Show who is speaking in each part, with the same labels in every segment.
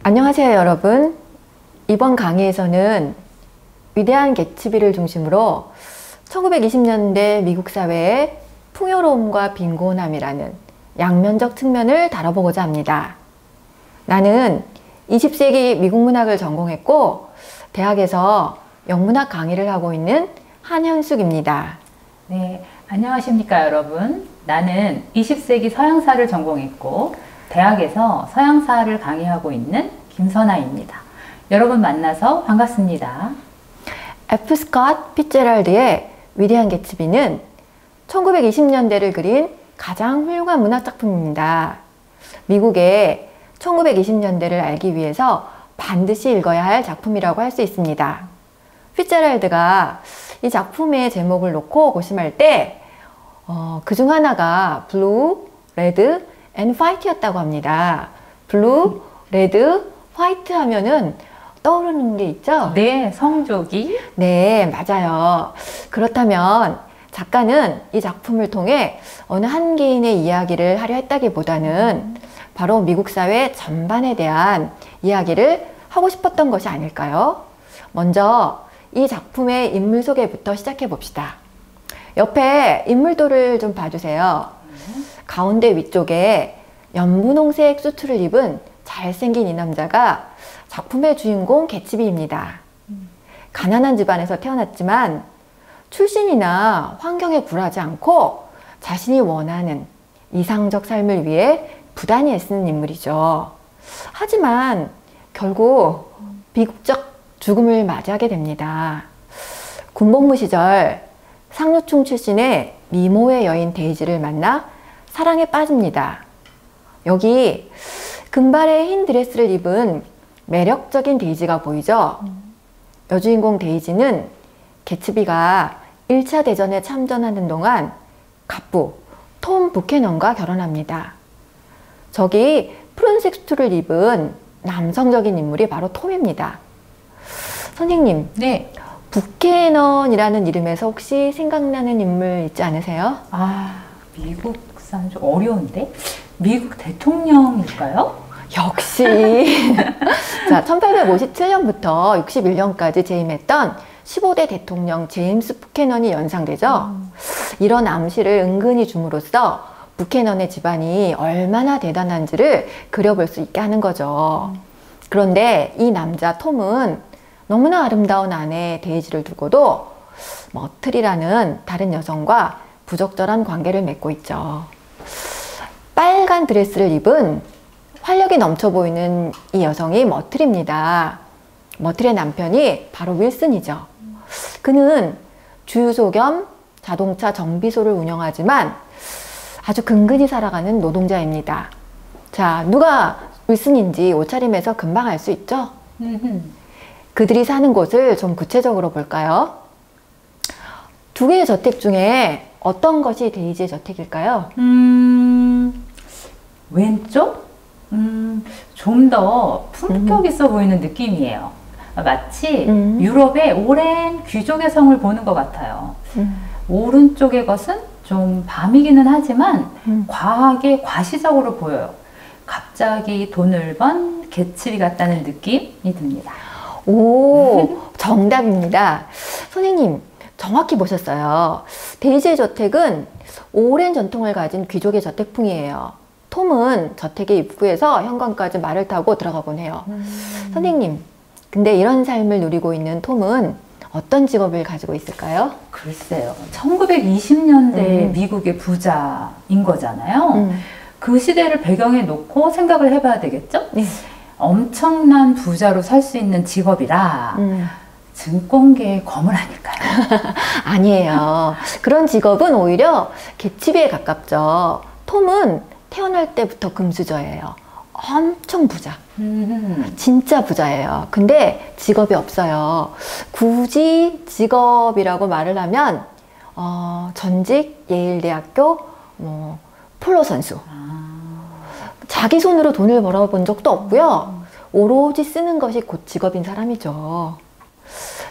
Speaker 1: 안녕하세요, 여러분. 이번 강의에서는 위대한 개츠비를 중심으로 1920년대 미국 사회의 풍요로움과 빈곤함이라는 양면적 측면을 다뤄보고자 합니다. 나는 20세기 미국 문학을 전공했고 대학에서 영문학 강의를 하고 있는 한현숙입니다.
Speaker 2: 네, 안녕하십니까 여러분. 나는 20세기 서양사를 전공했고 대학에서 서양사를 강의하고 있는 김선아입니다. 여러분 만나서 반갑습니다.
Speaker 1: F. 스콧 피츠제럴드의 위대한 개츠비는 1920년대를 그린 가장 훌륭한 문학작품입니다. 미국의 1920년대를 알기 위해서 반드시 읽어야 할 작품이라고 할 수 있습니다. 피츠제럴드가 이 작품의 제목을 놓고 고심할 때 그중 하나가 블루, 레드, 앤 화이트였다고 합니다. 블루, 레드, 화이트 하면은 떠오르는 게 있죠?
Speaker 2: 네, 성조기.
Speaker 1: 네, 맞아요. 그렇다면 작가는 이 작품을 통해 어느 한 개인의 이야기를 하려 했다기보다는 바로 미국 사회 전반에 대한 이야기를 하고 싶었던 것이 아닐까요? 먼저 이 작품의 인물 소개부터 시작해 봅시다. 옆에 인물도를 좀 봐주세요. 가운데 위쪽에 연분홍색 수트를 입은 잘생긴 이 남자가 작품의 주인공 개츠비입니다. 가난한 집안에서 태어났지만 출신이나 환경에 굴하지 않고 자신이 원하는 이상적 삶을 위해 부단히 애쓰는 인물이죠. 하지만 결국 비극적 죽음을 맞이하게 됩니다. 군복무 시절 상류층 출신의 미모의 여인 데이지를 만나 사랑에 빠집니다. 여기 금발의 흰 드레스를 입은 매력적인 데이지가 보이죠? 여주인공 데이지는 개츠비가 1차 대전에 참전하는 동안 갑부 톰 부캐넌과 결혼합니다. 저기 푸른색 수트를 입은 남성적인 인물이 바로 톰입니다. 선생님,
Speaker 2: 네.
Speaker 1: 부캐넌이라는 이름에서 혹시 생각나는 인물 있지 않으세요?
Speaker 2: 미국산 좀 어려운데? 미국 대통령일까요?
Speaker 1: 역시. 자, 1857년부터 61년까지 재임했던 15대 대통령 제임스 부캐넌이 연상되죠. 이런 암시를 은근히 줌으로써 부캐넌의 집안이 얼마나 대단한지를 그려볼 수 있게 하는 거죠. 그런데 이 남자 톰은 너무나 아름다운 아내 데이지를 두고도 머틀이라는 다른 여성과 부적절한 관계를 맺고 있죠. 빨간 드레스를 입은 활력이 넘쳐 보이는 이 여성이 머틀입니다. 머틀의 남편이 바로 윌슨이죠. 그는 주유소 겸 자동차 정비소를 운영하지만 아주 근근히 살아가는 노동자입니다. 자, 누가 윌슨인지 옷차림에서 금방 알 수 있죠? 그들이 사는 곳을 좀 구체적으로 볼까요? 두 개의 저택 중에 어떤 것이 데이지의 저택일까요?
Speaker 2: 왼쪽? 좀 더 품격 있어 보이는 느낌이에요. 마치 유럽의 오랜 귀족의 성을 보는 것 같아요. 오른쪽의 것은 좀 밤이기는 하지만 과하게 과시적으로 보여요. 갑자기 돈을 번 개츠비 같다는 느낌이 듭니다.
Speaker 1: 오, 정답입니다. 선생님, 정확히 보셨어요. 데이지의 저택은 오랜 전통을 가진 귀족의 저택풍이에요. 톰은 저택의 입구에서 현관까지 말을 타고 들어가곤 해요. 선생님, 근데 이런 삶을 누리고 있는 톰은 어떤 직업을 가지고 있을까요?
Speaker 2: 글쎄요. 1920년대 미국의 부자인 거잖아요. 그 시대를 배경에 놓고 생각을 해봐야 되겠죠?
Speaker 1: 네.
Speaker 2: 엄청난 부자로 살 수 있는 직업이라 증권계의 거물 아닐까요?
Speaker 1: 아니에요. 그런 직업은 오히려 개츠비에 가깝죠. 톰은 태어날 때부터 금수저예요. 엄청 부자. 진짜 부자예요. 근데 직업이 없어요. 굳이 직업이라고 말을 하면 전직 예일대학교 폴로 선수. 자기 손으로 돈을 벌어본 적도 없고요. 오로지 쓰는 것이 곧 직업인 사람이죠.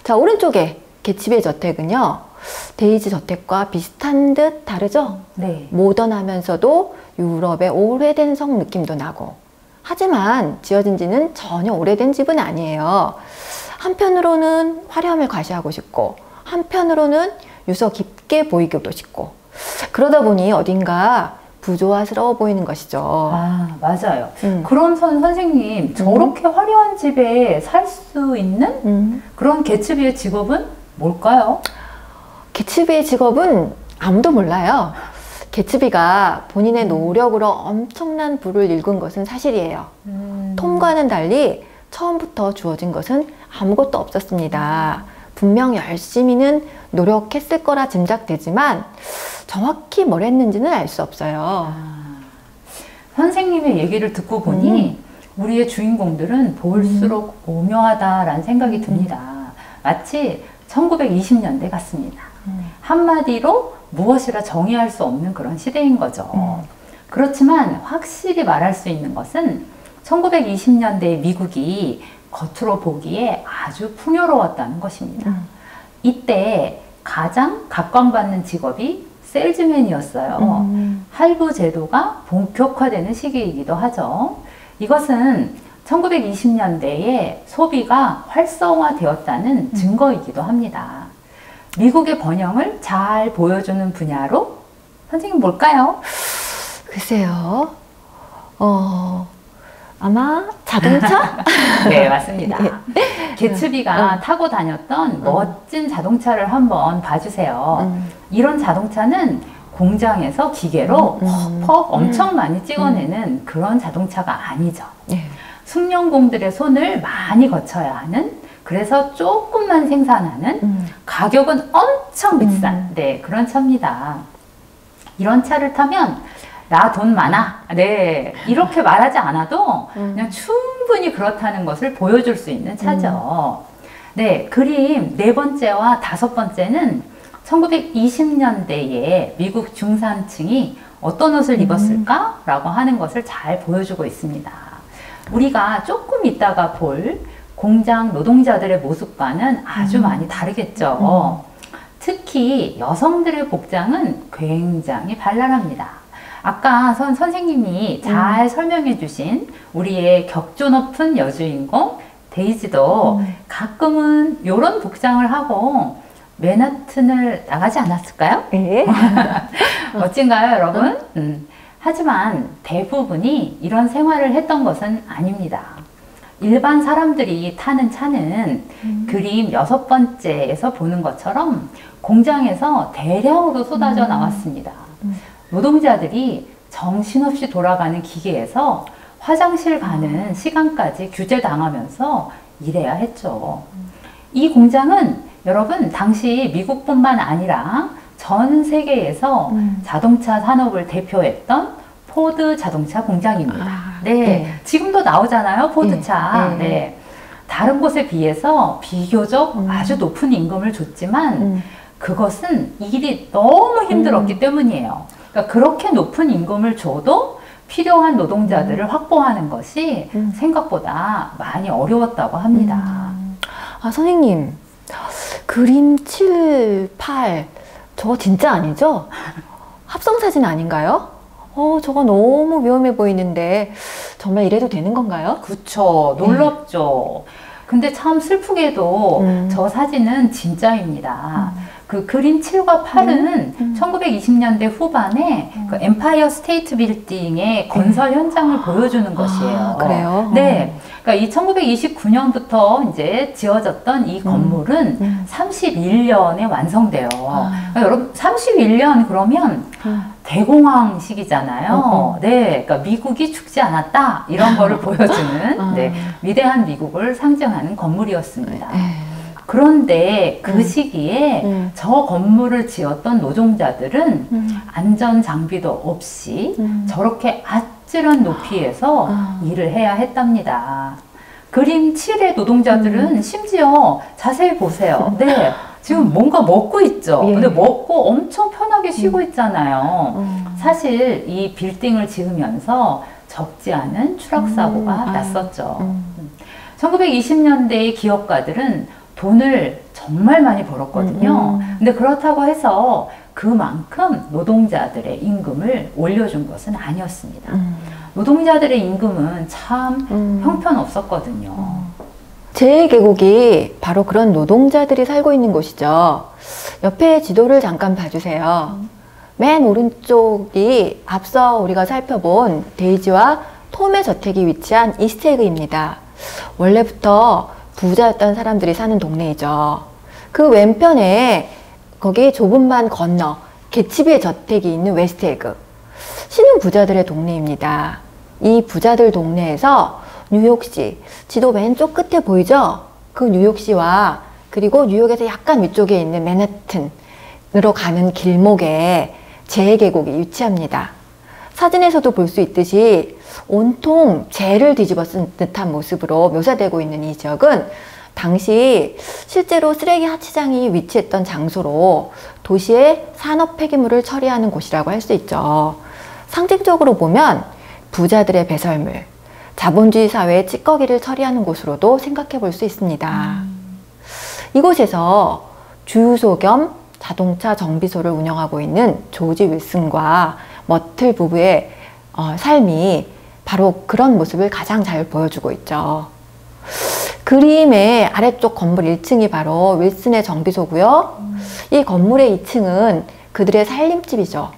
Speaker 1: 자, 오른쪽에 개츠비의 저택은요. 데이지 저택과 비슷한 듯 다르죠?
Speaker 2: 네.
Speaker 1: 모던하면서도 유럽의 오래된 성 느낌도 나고 하지만 지어진 지는 전혀 오래된 집은 아니에요. 한편으로는 화려함을 과시하고 싶고 한편으로는 유서 깊게 보이기도 싶고 그러다 보니 어딘가 부조화스러워 보이는 것이죠.
Speaker 2: 아, 맞아요. 그럼 선생님, 저렇게 화려한 집에 살 수 있는 그런 개츠비의 직업은 뭘까요?
Speaker 1: 개츠비의 직업은 아무도 몰라요. 개츠비가 본인의 노력으로 엄청난 부를 일군 것은 사실이에요. 톰과는 달리 처음부터 주어진 것은 아무것도 없었습니다. 분명 열심히는 노력했을 거라 짐작되지만 정확히 뭘 했는지는 알 수 없어요.
Speaker 2: 선생님의 얘기를 듣고 보니 우리의 주인공들은 볼수록 오묘하다라는 생각이 듭니다. 마치 1920년대 같습니다. 한마디로 무엇이라 정의할 수 없는 그런 시대인 거죠. 그렇지만 확실히 말할 수 있는 것은 1920년대의 미국이 겉으로 보기에 아주 풍요로웠다는 것입니다. 이때 가장 각광받는 직업이 셀즈맨이었어요. 할부 제도가 본격화되는 시기이기도 하죠. 이것은 1920년대에 소비가 활성화되었다는 증거이기도 합니다. 미국의 번영을 잘 보여주는 분야로 선생님 뭘까요?
Speaker 1: 글쎄요. 아마 자동차?
Speaker 2: 네, 맞습니다. 개츠비가 타고 다녔던 멋진 자동차를 한번 봐주세요. 이런 자동차는 공장에서 기계로 퍽퍽 엄청 많이 찍어내는 그런 자동차가 아니죠. 숙련공들의 손을 많이 거쳐야 하는, 그래서 조금만 생산하는, 가격은 엄청 비싼 네, 그런 차입니다. 이런 차를 타면 나 돈 많아. 네, 이렇게 말하지 않아도 그냥 충분히 그렇다는 것을 보여줄 수 있는 차죠. 네, 그림 네 번째와 다섯 번째는 1920년대에 미국 중산층이 어떤 옷을 입었을까라고 하는 것을 잘 보여주고 있습니다. 우리가 조금 이따가 볼 공장 노동자들의 모습과는 아주 많이 다르겠죠. 특히 여성들의 복장은 굉장히 발랄합니다. 아까 선생님이 잘 설명해 주신 우리의 격조 높은 여주인공 데이지도 가끔은 이런 복장을 하고 맨하튼을 나가지 않았을까요?
Speaker 1: 예.
Speaker 2: 멋진가요, 여러분? 하지만 대부분이 이런 생활을 했던 것은 아닙니다. 일반 사람들이 타는 차는 그림 여섯 번째에서 보는 것처럼 공장에서 대량으로 쏟아져 나왔습니다. 노동자들이 정신없이 돌아가는 기계에서 화장실 가는 시간까지 규제당하면서 일해야 했죠. 이 공장은 여러분 당시 미국뿐만 아니라 전 세계에서 자동차 산업을 대표했던 포드 자동차 공장입니다. 네, 지금도 나오잖아요, 포드차. 네. 다른 곳에 비해서 비교적 아주 높은 임금을 줬지만 그것은 일이 너무 힘들었기 때문이에요. 그러니까 그렇게 높은 임금을 줘도 필요한 노동자들을 확보하는 것이 생각보다 많이 어려웠다고 합니다.
Speaker 1: 아, 선생님, 그림 7, 8 저거 진짜 아니죠? 합성사진 아닌가요? 저거 너무 위험해 보이는데 정말 이래도 되는 건가요?
Speaker 2: 그쵸, 놀랍죠. 근데 참 슬프게도 저 사진은 진짜입니다. 그 그림 7과 8은 1920년대 후반에 그 엠파이어 스테이트 빌딩의 건설 현장을 보여주는 것이에요.
Speaker 1: 그래요?
Speaker 2: 네. 그러니까 이 1929년부터 이제 지어졌던 이 건물은 31년에 완성돼요. 그러니까 여러분 31년 그러면 대공황 시기잖아요. 네, 그러니까 미국이 죽지 않았다 이런 거를 보여주는 네, 위대한 미국을 상징하는 건물이었습니다. 그런데 그 시기에 저 건물을 지었던 노동자들은 안전 장비도 없이 저렇게 아찔한 높이에서 일을 해야 했답니다. 그림 7의 노동자들은 심지어 자세히 보세요. 네, 지금 뭔가 먹고 있죠. 근데 먹고 엄청 편하게 쉬고 있잖아요. 사실 이 빌딩을 지으면서 적지 않은 추락 사고가 났었죠. 1920년대의 기업가들은 돈을 정말 많이 벌었거든요. 근데 그렇다고 해서 그만큼 노동자들의 임금을 올려준 것은 아니었습니다. 노동자들의 임금은 참 형편없었거든요.
Speaker 1: 제1계곡이 바로 그런 노동자들이 살고 있는 곳이죠. 옆에 지도를 잠깐 봐주세요. 맨 오른쪽이 앞서 우리가 살펴본 데이지와 톰의 저택이 위치한 이스트에그입니다. 원래부터 부자였던 사람들이 사는 동네이죠. 그 왼편에 거기 좁은 반 건너 개츠비의 저택이 있는 웨스트에그. 신흥 부자들의 동네입니다. 이 부자들 동네에서 뉴욕시, 지도 왼쪽 끝에 보이죠? 그 뉴욕시와 그리고 뉴욕에서 약간 위쪽에 있는 맨해튼으로 가는 길목에 제 계곡이 위치합니다. 사진에서도 볼 수 있듯이 온통 재를 뒤집어 쓴 듯한 모습으로 묘사되고 있는 이 지역은 당시 실제로 쓰레기 하치장이 위치했던 장소로 도시의 산업 폐기물을 처리하는 곳이라고 할 수 있죠. 상징적으로 보면 부자들의 배설물, 자본주의 사회의 찌꺼기를 처리하는 곳으로도 생각해 볼 수 있습니다. 이곳에서 주유소 겸 자동차 정비소를 운영하고 있는 조지 윌슨과 머틀 부부의 삶이 바로 그런 모습을 가장 잘 보여주고 있죠. 그림의 아래쪽 건물 1층이 바로 윌슨의 정비소고요. 이 건물의 2층은 그들의 살림집이죠.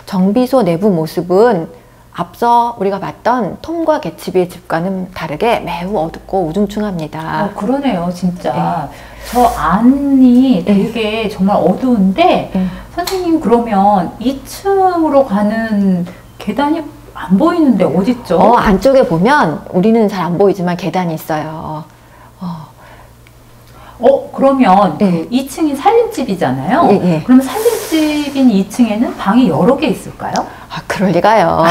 Speaker 1: 정비소 내부 모습은 앞서 우리가 봤던 톰과 개츠비의 집과는 다르게 매우 어둡고 우중충합니다.
Speaker 2: 그러네요, 진짜. 저 안이 되게 정말 어두운데 선생님 그러면 2층으로 가는 계단이 안 보이는데 어딨죠?
Speaker 1: 안쪽에 보면 우리는 잘 안 보이지만 계단이 있어요.
Speaker 2: 그러면 그 2층이 살림집이잖아요. 그럼 살림집인 2층에는 방이 여러 개 있을까요?
Speaker 1: 그럴 리가요.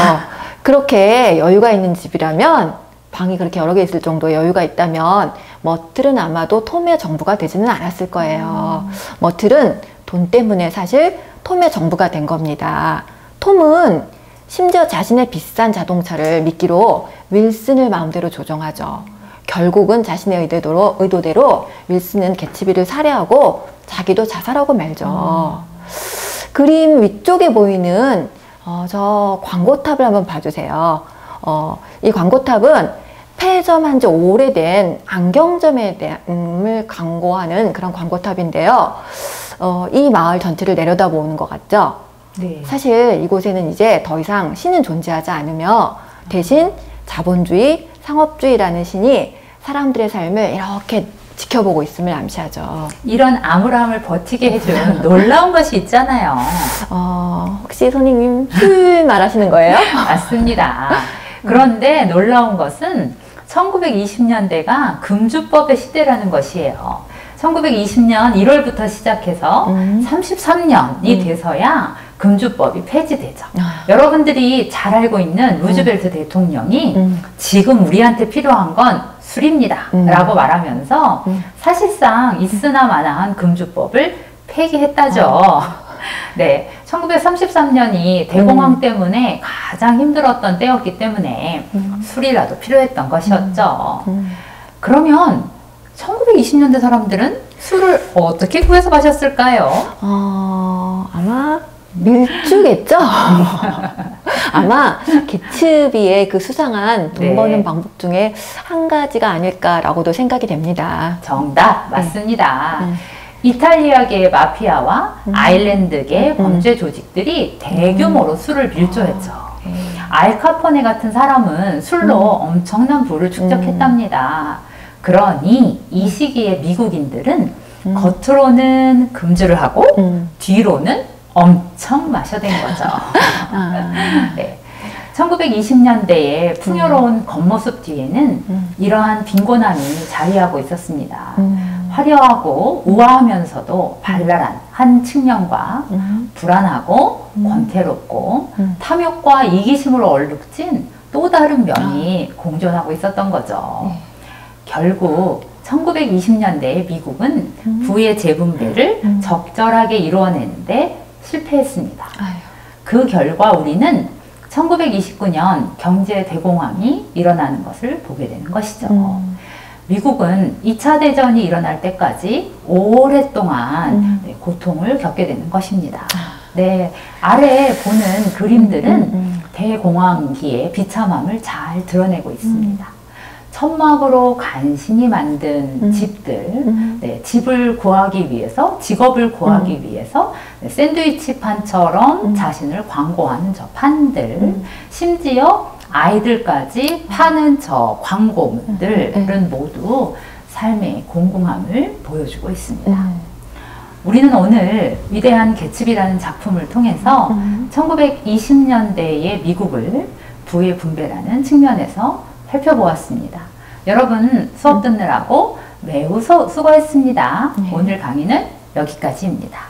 Speaker 1: 그렇게 여유가 있는 집이라면, 방이 그렇게 여러 개 있을 정도의 여유가 있다면 머틀은 아마도 톰의 정부가 되지는 않았을 거예요. 머틀은 돈 때문에 사실 톰의 정부가 된 겁니다. 톰은 심지어 자신의 비싼 자동차를 미끼로 윌슨을 마음대로 조종하죠. 결국은 자신의 의도대로 윌슨은 개츠비를 살해하고 자기도 자살하고 말죠. 그림 위쪽에 보이는 저 광고탑을 한번 봐주세요. 이 광고탑은 폐점한 지 오래된 안경점을 광고하는 그런 광고탑인데요. 이 마을 전체를 내려다보는 것 같죠?
Speaker 2: 네.
Speaker 1: 사실 이곳에는 이제 더 이상 신은 존재하지 않으며 대신 자본주의, 상업주의라는 신이 사람들의 삶을 이렇게 지켜보고 있음을 암시하죠.
Speaker 2: 이런 암울함을 버티게 해준 놀라운 것이 있잖아요.
Speaker 1: 혹시 선생님 술 말하시는 거예요?
Speaker 2: 맞습니다. 그런데 놀라운 것은 1920년대가 금주법의 시대라는 것이에요. 1920년 1월부터 시작해서 33년이 돼서야 금주법이 폐지되죠. 여러분들이 잘 알고 있는 루즈벨트 대통령이 지금 우리한테 필요한 건 술입니다 라고 말하면서 사실상 있으나 마나한 금주법을 폐기했다죠. 네, 1933년이 대공황 때문에 가장 힘들었던 때였기 때문에 술이라도 필요했던 것이었죠. 그러면 1920년대 사람들은 술을 어떻게 구해서 마셨을까요?
Speaker 1: 아마 밀주겠죠? 아마 개츠비의 그 수상한 돈 버는 방법 중에 한 가지가 아닐까라고도 생각이 됩니다.
Speaker 2: 정답 맞습니다. 이탈리아계의 마피아와 아일랜드계 범죄 조직들이 대규모로 술을 밀조했죠. 알카포네 같은 사람은 술로 엄청난 부를 축적했답니다. 그러니 이 시기에 미국인들은 겉으로는 금주를 하고 뒤로는 엄청 마셔댄 거죠. 네. 1920년대의 풍요로운 겉모습 뒤에는 이러한 빈곤함이 자리하고 있었습니다. 화려하고 우아하면서도 발랄한 한 측면과 불안하고 권태롭고 탐욕과 이기심으로 얼룩진 또 다른 면이 공존하고 있었던 거죠. 결국 1920년대의 미국은 부의 재분배를 적절하게 이루어내는데 실패했습니다. 그 결과 우리는 1929년 경제 대공황이 일어나는 것을 보게 되는 것이죠. 미국은 2차 대전이 일어날 때까지 오랫동안 고통을 겪게 되는 것입니다. 네, 아래 보는 그림들은 대공황기의 비참함을 잘 드러내고 있습니다. 천막으로 간신히 만든 집들, 네, 집을 구하기 위해서, 직업을 구하기 위해서 네, 샌드위치 판처럼 자신을 광고하는 저 판들, 심지어 아이들까지 파는 저 광고물들은 모두 삶의 공공함을 보여주고 있습니다. 우리는 오늘 위대한 개츠비라는 작품을 통해서 1920년대의 미국을 부의 분배라는 측면에서 살펴보았습니다. 여러분 수업 듣느라고 매우 수고했습니다. 오늘 강의는 여기까지입니다.